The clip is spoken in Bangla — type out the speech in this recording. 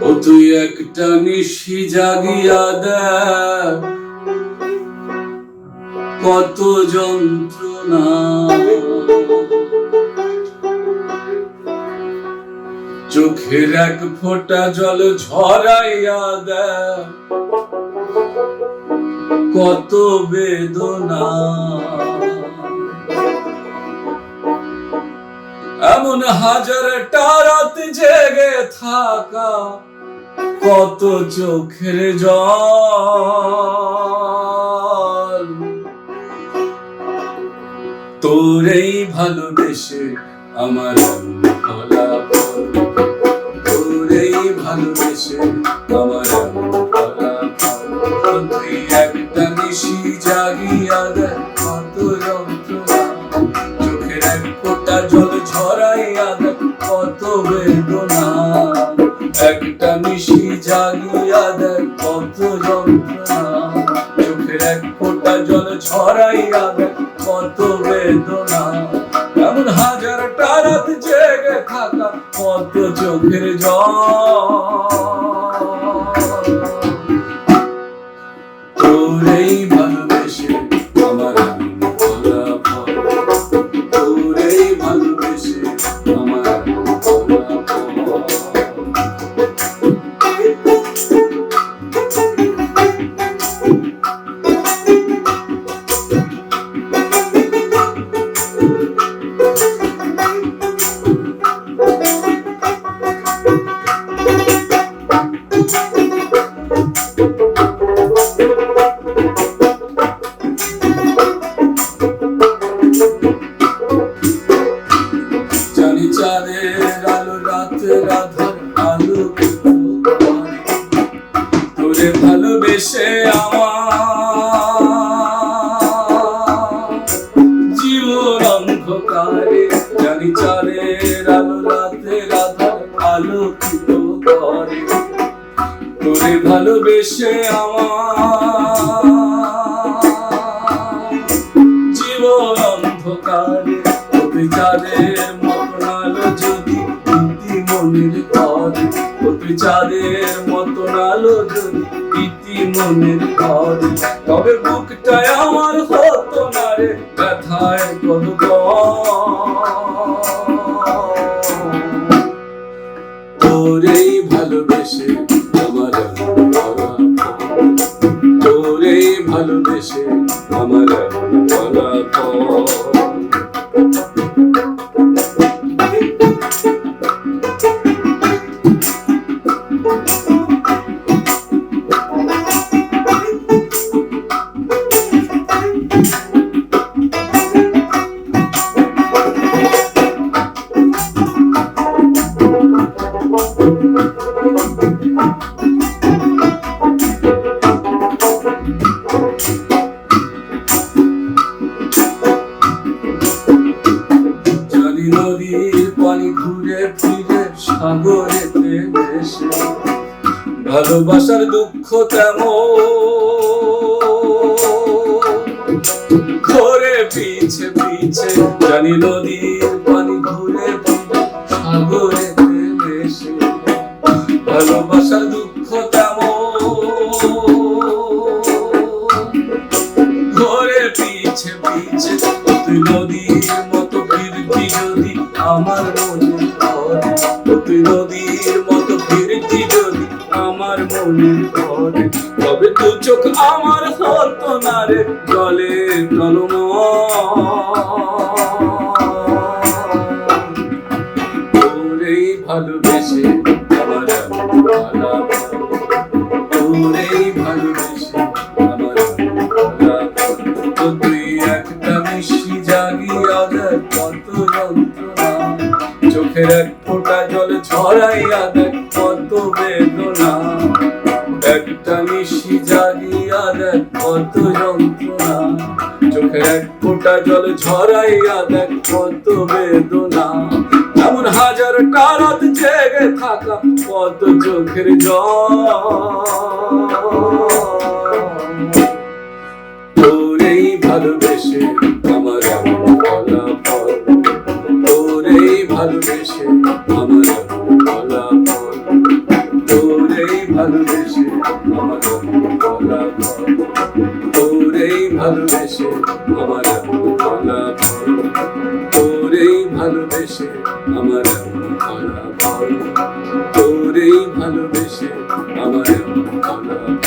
ও তুই একটা নিশি জাগিয়া দেখ কত যন্ত্রণা, চোখের এক ফোঁটা জল ঝরাইয়া দেখ কত বেদনা। এমন হাজারটা রাত জেগে থাকা কত চোখের জল, তোরেই ভালোবেসে আমার ফলাফল, তোরেই ভালোবেসে আমার ফলাফল। তুই একটা নিশি জাগিয়া দেখ কত যন্ত্রণা, চোখের এক ফোঁটা জল ঝরাইয়া দেখ কত বেদনা। একটা নিশি জাগিয়া দেখ কত যন্ত্রণা, চোখের এক ফোঁটা জল ঝরাইয়া দেখ কত বেদনা। এমন হাজারটা রাত জেগে থাকা কত চোখের জল, তোরেই ভালোবেসে আমার ফলাফল, তোরেই ভালোবেসে আমার ফলাফল। জানি চাঁদের আলো রাতের আধার আলো তোরে ভালোবেসে আমার জীবন অন্ধকারে, জানি চাঁদের আলো রাতের আধার আলোকিত করে তোরে ভালোবেসে আমার জীবন অন্ধকারে। ওই চাঁদের মতন আলো যদি ইতি মনের ঘরে, ওই চাঁদের মতন আলো যদি ইতি মনের ঘরে, তবে বুকটায় আমার হতো না রে ব্যথায় কত। তোরেই ভালোবেসে আমার ফলাফল, তোরেই ভালোবেসে আমার ফলাফল। নদীর পানি ঘুরে ফিরে সাগরেতে ভেসে, ভালোবাসার দুঃখ তেমন ঘরে পিছে পিছে। জানি নদীর পানি ঘুরে ফিরে সাগরেতে ভেসে, ভালোবাসার দুঃখ তেমন ঘরে পিছে পিছে। তুই নদীর মতো ফিরতি যদি আমার মনে ধরে, তুই নদীর মতো ফিরতি যদি আমার মনে ধরে, তবে দু চোখ আমার হতো না রে জলে টলমল। তোরেই ভালোবেসে আমার ফলাফল, তোরেই ভালোবেসে আমার ফলাফল। তুই একটা নিশি জাগিয়া দেখ কত যন্ত্রণা, চোখের এক ফোঁটা জল ঝরাইয়া দেখ কত বেদনা। একটা নিশি জাগিয়া দেখ কত যন্ত্রণা, চোখের এক ফোঁটা জল ঝরাইয়া দেখ কত বেদনা। এমন হাজারটা রাত জেগে থাকা কত চোখের জল, তোরেই ভালোবেসে আমার ফলাফল, তোরেই ভালোবেসে আমার ফলাফল। ভালোবেসে আমার ফলাফল, তোরেই ভালোবেসে আমার ফলাফল, তোরেই ভালোবেসে আমার ফলাফল, তোরেই ভালোবেসে আমার ফলাফল।